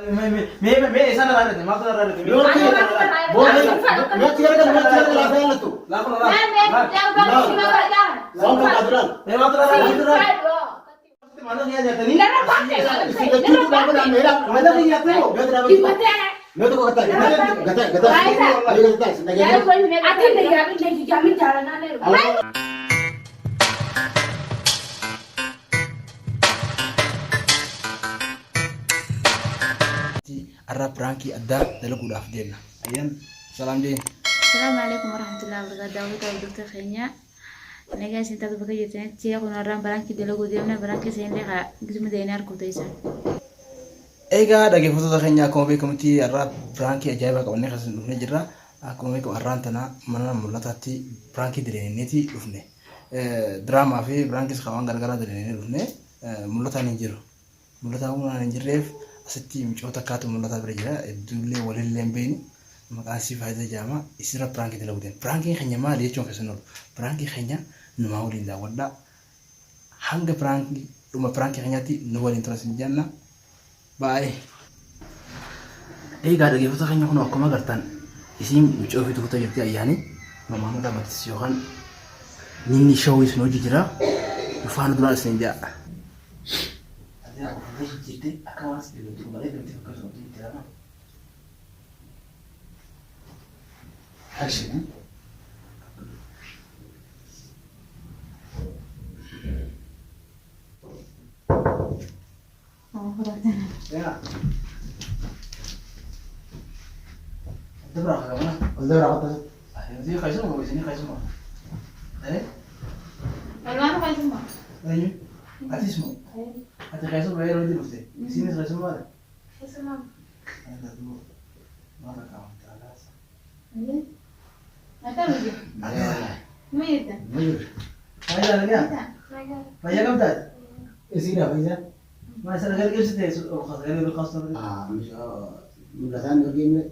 मैं ऐसा ना रहा थे मात्र रहा थे बोल मैं चिकन का ला फैल तू लाखों मैं मात्र मानो नहीं जाता नहीं तू बाबा मेरा मतलब नहीं जाते हो मैं तो कहता है गधा गधा यार कोई मैं आते नहीं यार नहीं जमीन जा रहा ना الراب رانكي أداء دلقوا الأفضل أيام سلام جي السلام عليكم ورحمة الله وبركاته. دعوة الدكتور خينيا. أنا جالس أنتظر بقية جتين. تيجي أقول الرام برانكي دلقوا ديمنا برانكي سين لها قسم دينار كوتيسان. إيجا دقيقة فترة خينيا كم بيكم تي الراب برانكي أجايبك أو نخس نجرا كم بيكم الرانتنا منا ملتاتي برانكي درينيتي لفني دراما في برانكي سخوان غرغرة دريني لفني ملتاني نجرو ملتاني نجريف ستي مجوتا كاتو ملتا برجلا الدولة وللين بين مقاسي فايدة جامع يصير برانكي دلودين برانكي خنيا ما ليه شون كسنول برانكي خنيا نماولين دا ودا هانغ برانكي لما برانكي خنيا تي نوالين تراسين جانا باي إيه قاعد أجيب فتح خنيا كنا أكما قرتان يسيم مجوفي تفوتا يبتي أياني ماما مدا بتسيوخان نيني شوي سنوجي جرا يفان دولار سنجا aku pergi cerita akan mas dulu tu balik nanti aku suruh tu cerita apa? Action. Oh, berarti. Ya. Itu berapa kamu? Udah berapa tuh? Nanti kau semua sini kau semua. Kalau mana kau semua? Ayo. Ati semua. Ati kau semua bayar nanti lupa. Sini kau semua ada. Semua. Ada tu. Mana kau terasa? Ini. Ada lagi. Ada. Mana? Mujur. Ada lagi ya? Bayar kamu tak? Isi dah Faiza. Masa lagi kerja tu, oh khas lagi lu khas tu. mulatan begini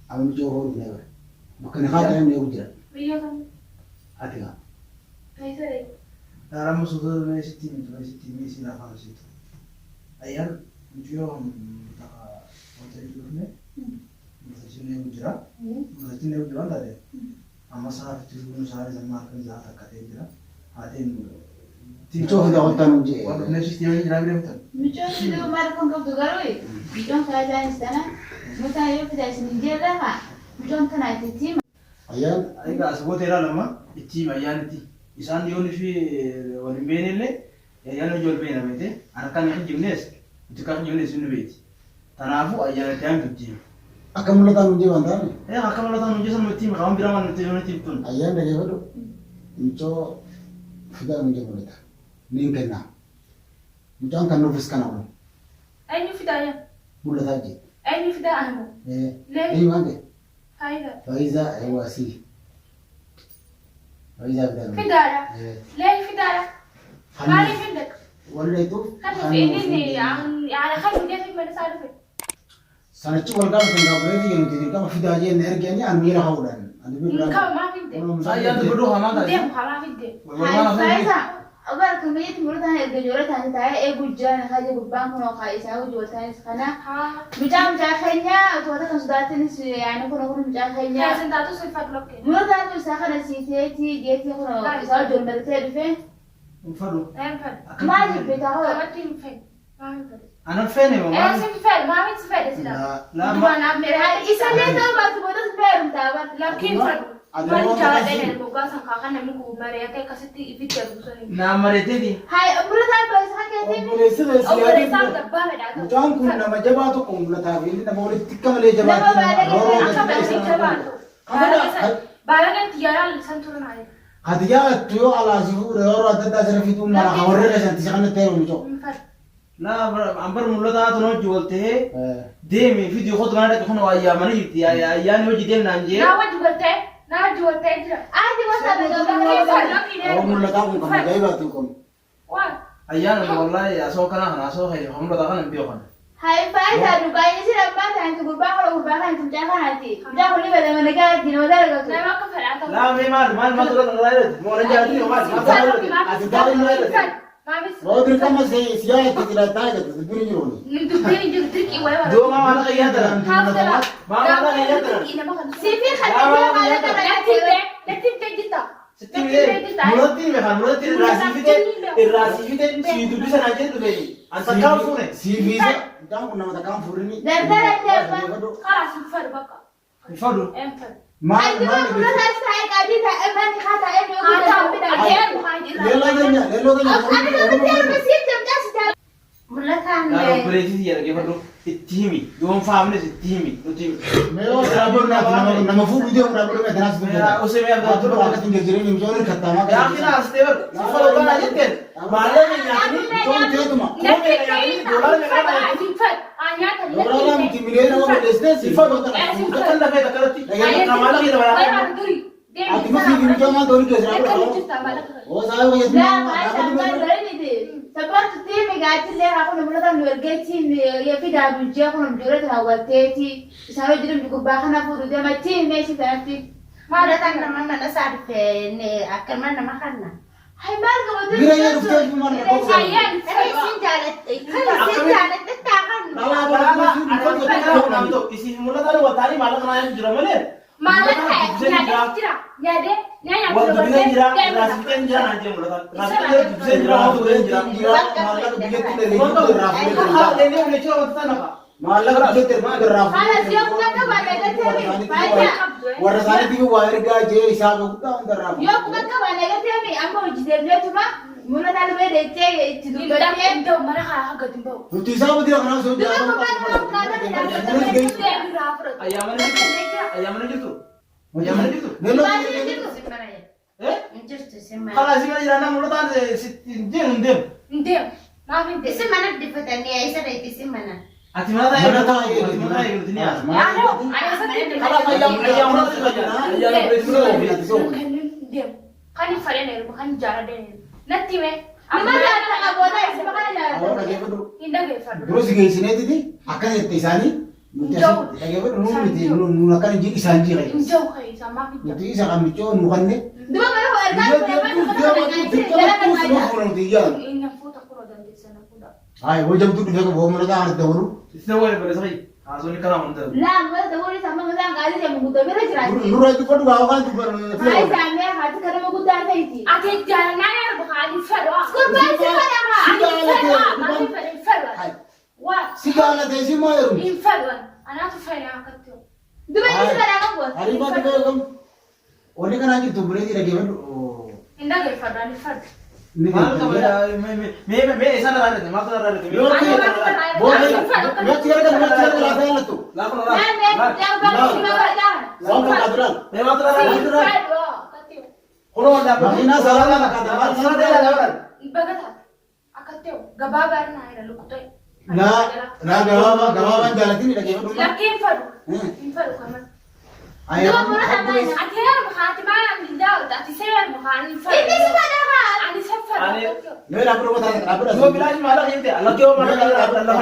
am joho ne bukan khata ne ujra Iya kan. atika Kaisa deh. Dalam musuh tu mesti mesti nak faham situ. Ayam jual tak macam itu ni. Mesti sini ujra. Mesti sini ujra tak ada. Amma sahaf tu sahaf zaman kan zat tak ada ujra. Hadin joho dah hotan uje Waktu ni sistem ni jalan betul. Muncul itu kemarin kau kebegaran, muncul kerajaan istana, muncul ayo kita sini dia dah kan, muncul kena itu tim. ayan Ayah sebut era lama, itu ayam itu. Isan dia ni fi orang benin le, ayam jual benin apa itu? Anak kan yang jenis, itu kan jenis ni betul. Tanafu ayam tiang tu tim. akan mulatan uje bandar Akan malah tahu je sama tim, kamu bilang mana tim pun. ayan dah jauh itu sudah uje mulata ningkena mujan kan nufus kan aku Ayo fitanya, mulata je ayo fitanya anu. ini mana Kaisa. Faiza Ewasi Faiza betul Fitanya, leh fitanya. Kali fitak. wala itu Kan ini nih yang kan dia sih mana saya fit. sana cual kan tengah berarti yang jadi kamu sudah aja energinya amira haudan anda bilang Kau mah fit. Ayam tu berdua hama tak? Dia malah fit. Mana Kaisa. अगर कमेंट मुर्दा है गजोरा था एक गुज्जर है जो गुब्बां को खाइसा वो जो था इसखाना बिचाम जा खैन्या तो था कंसुदाते ने यानी को नकुन जा खैन्या कैसे दातो सिफात लोग के मुर्दा तो साखना सीते थी गेती को सा जो मरते रफे Faru. ما جبت هو تيم فين Anak fan ni mama. ايه سفر ما من سفر سلا لا ما انا مر هاي اسالي تو بس بده سفر متابعه لكن من جاء لنا المقاس خاخنا من کو مريته كستي فيتر بسوني Na marete di. هاي مردا بس حكيتي أول سام دبابة ده mujan kun nama jabatu kun mulata ini nama oleh tikam le jabatu لما بعدين أكمل في جبال بعدين تيارا لسان تورن عليه hadiya tuyo ala zihu roro adda jara fitu mara hawre ka santi sakana tero mujo La ambar mulla ta to no jolte he. De me video khod gana ko no ayya mani yuti ayya ni hoji dem nanje. ना वो जुगलते ना जुगलते इधर आज दिवस आ गया बाकी फलो की aw mulata kun kam gai batu kun वाह Ayya na wallahi aso kana kana aso khay hamra ta kana biyo kana. هاي فايدة دبي يصير ما تاني تقول باخر ولا باخر أنت بتاخر هاتي ده كل بدل ما نقعد دين ولا رجعت لا ما كفر عطا La me mal to la la mo na jadi o mal. adda Rodri kama siya tira tayo dibiri jiro. Dibiri jiro triki wala. Dua mama lagi ya tara. Mama lagi ya tara. Sipi khadija wala tara. Latif kita. Mulati rasi fite si du bisa naje tu deh. Asa kau fune. Si visa jangan pernah mata kamu furini. Dara خلاص انفر بقى. Ifadu. انفر. Mal أيوة ولا هسه قاعدين أمان خاطر إنه lelo ولا كان Kalau berarti dia lagi baru timi. Dua family si timi. Meo rabur nama fu video rabur में धनास में Ya, usse में अब तो बात tinggal jadi nih misalnya kata mak Ya kita harus tebar. Kalau kan aja kan. Malah ni yang ni. Kau itu tu mak Dolar orang mungkin miliar orang business sih Ifadu kan dah kita kerti. Kamar kita berapa? Ati masih gini cuma dori ke rabur oh saya punya لا ما دريني سبرت تيمي قاعد لي هاكون مرة نورجيتي يا في دابو جاكون مجرد هاوتيتي سامي جرب يقول باخنا فورو ده ما تيمي ماشي تنتي ما ده تاني mana nasar fe ne akan mana makanna هاي ما قلت Bila ya rufta di mana kau sayang kan sinjalet kan sinjalet tetakan Ada isi mulut ada watari malah kena yang jurang mana? malah kayak ya deh nanya Waktu bisa jirang, rasi kan jirang aja mulut. Rasi kan bisa jirang waktu bisa jirang. malah begitu dari Contoh, itu rafu hal ini boleh coba kita nak. malah begitu dari rafu خلاص يوم كذا بعد كده بايع warasani tiga warga je isabu kita under rafu يوم كذا بعد كده أما وجدت له تما منا تعالى بيد تدوم بدي itu mana kagak timbo Tuh isabu dia kenal so dia Ayam mana gitu? Ayam mana gitu? Ayam mana gitu? Nelo Eh? Just semana Kalau sih mana jirang mulut ada si jeng dem. ndem ma fi de semana de fatani ya isa da ita semana Ati mana tahu? Mana tahu ya? Ati mana tahu gitu ni ya? ana sanin Kalau ayam mana tu saja? Ayam berarti tu. ndem kan fare ne rubu kan jara de natti me لما جاء أبونا يسمع كنا Ahora lagi betul. inda ge fadu Terus gini sini tadi akan isani. Lagi betul nu akan jadi isanji lagi. injo kai sama fi Nanti isa kami cowok bukan deh. دم ما هو Dia semua orang tiga. inna futa kuro dan di sana kuda Ay, wajah tu dia bawa mereka ada dahulu. Isna boleh bersai. Asal ni kalau mana? لا ما تقولي سما مثلا قاعد يجي مقدمة جراتي Nurul itu kan bawa kan tu هاي سامي هاتي كلام مقدمة تيجي ake jara na ya rubu kan fadu كل بس كذا ma fi fadu wa Sigala desi mayor. in fadu ana tu fadu akatto دم يجي كلام مقول Hari baru tu kan. Oleh kan aja tu boleh tidak dia oh. inda ge fadu ani fadu Ini Mana tu me sana ada ni, mana ada ni. boleh. Dia tiada kan lah tu. Lapan لا orang. ما جاب بس ما بدأ Lawan kadran. Lewat orang. fadu akatto Kalau dapat Makina salah lah kata. Sana dia ada orang. bagata akatto gabagar na ira lukutoy Na gawawan jalan ini lagi betul. lakin fadu in fadu kaman Ayo. atiyar khatima min daw ati sayar bukhari fadu إني سبحان الله ani safar Mera perlu kata apa dah. Dua bilang malah ini. Allah kau mana Allah.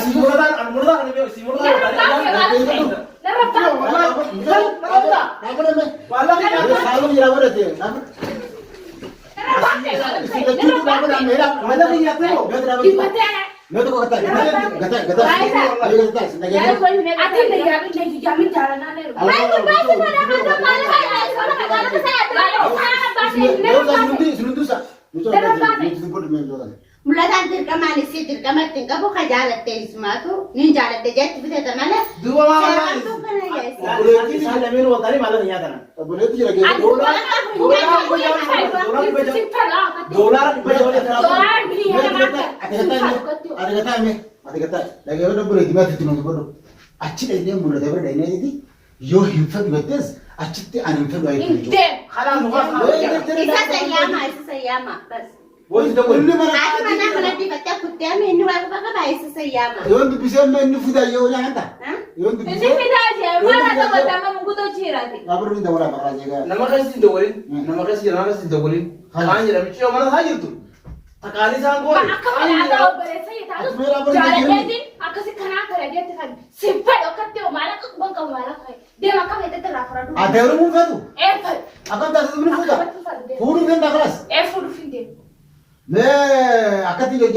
Si murdan, murdan ni si murdan. Apa nama? Malah ni. Kalau dia apa dia? Apa? Sudah cukup apa nama mera? Mana ni ya tu? Lo tu kata. Kata. Ayo kata. يا رب اللي ati da yabi ne ki jamin jarana ne ما يقول بس ما ده ما ده ما ده هاي ولا كذا mulatan dirqama ni si dirqama tinga bu khajalat te ismatu nin jalat de jet bi te mana Dua mama. tu kana ya isa Boleh ni sana melu wakari malah ni ada. Dolar Haram isa sayama isa sayama bas Boleh dah boleh. ati mana kana di batta kutya me ni wa ka ba isa sayama إذا في داعي ما هذا وده ما موجود وشيراتي Nama kasi dawalin. Nama kasi dawalin. Kanya dah mesti orang mana tu. Takali sangko. akama ada obere sai ta jalat de akasi kana kara de ta simpa do katte o mala ka ban ka mala kai de ma ka me te ra fara du e fal Akan tak sebelum sudah. Huru kan tak kelas. e fudu finde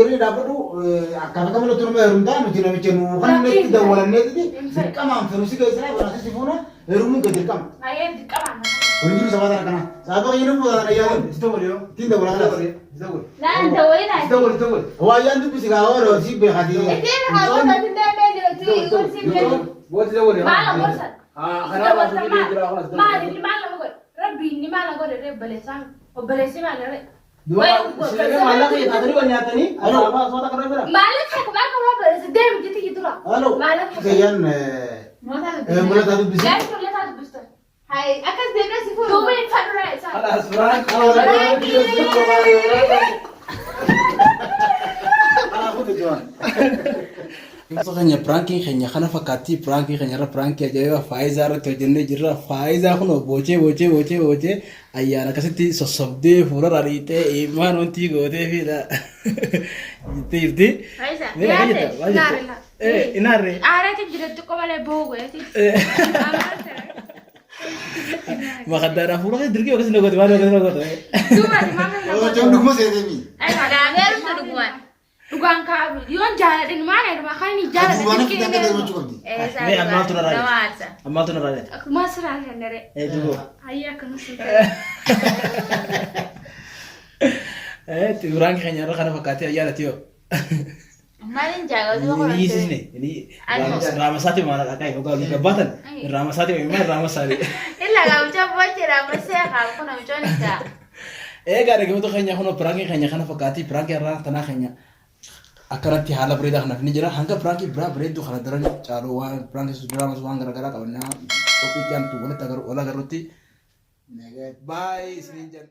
جري دابدو أكان كمان تروم يرمدا نتينا بيجنو خان نت دولا نت كمان فروسي كيسنا ولا تسيفونا يرمون كتير كم Ayah di kamar. ونجيب سبادة كنا سابق ينمو هذا يا استول يو تين دولا خلاص استول Nah, dawai nak. استول هو أيام tu bisa kau orang sih berhati Itu kalau nanti dia beli kursi beli. بوت استول يو Malah bosan. خلاص Malah ini malah gue. Rabbi ini malah gue dari belesan. Oh belesi malah re. dua sini malah kita tadi kan nyata nih apa suatu kerja berapa Malah saya kemarin kemarin belesi dia begitu gitu lah. halo Malah sekian mulai tadi bisa Guys, boleh satu booster. Hai, akas dia sih pun. 2 minutes satu right. خلاص فرانك aku tujuan Itu kanya pranking kanya kana fakati pranking kanya ra pranking aja ya Faiza ra to jenne jirra Faiza kuno boche ayana kasiti sosabde fura rarite iman onti gode fira tirti Faiza, inare Ara ti diretto come le bogue, ti. makadara fura ke dirki okas nogot wala okas nogot Cuma di mana oh jangan dulu masih ada ni ada air tuh dukungan. Dugaan kabel. Yon jalan di mana? Makanya ini jalan. mana kita kita mau cukup di me amal tu narade amal tu narade Aku masuk aja nere. jugo Ayah kan masuk. tu pranking kanya ra kana fakati ayana tio Malin jago tuh kalau ini sini ini ramasati mana kakai kau lupa batan ramasati memang ramasari Illa kamu coba cira masih kamu kena mencoba nih. gara gitu kanya kono pranking kanya kana fakati pranking ra tanah kanya akaranti hala berita kana fini jira hangga pranking bra beredu kana daran caruan pranking sudah masuk gara-gara kawannya topik yang tuh boleh tagar olah garuti bye seninjan